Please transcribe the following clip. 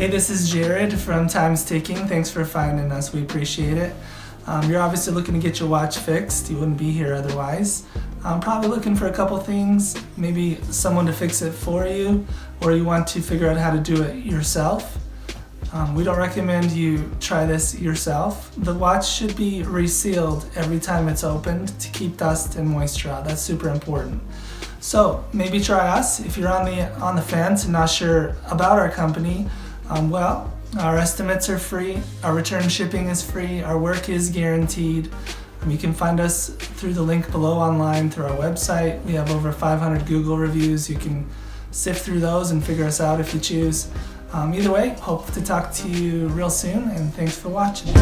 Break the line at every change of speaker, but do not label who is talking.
Hey, this is Jared from Time's Ticking. Thanks for finding us. We appreciate it. You're obviously looking to get your watch fixed. You wouldn't be here otherwise. Probably looking for a couple things, maybe someone to fix it for you, or you want to figure out how to do it yourself. We don't recommend you try this yourself. The watch should be resealed every time it's opened to keep dust and moisture out. That's super important. So maybe try us. If you're on the fence and not sure about our company, well, our estimates are free, our return shipping is free, our work is guaranteed. You can find us through the link below online through our website. We have over 500 Google reviews. You can sift through those and figure us out if you choose. Either way, hope to talk to you real soon, and thanks for watching.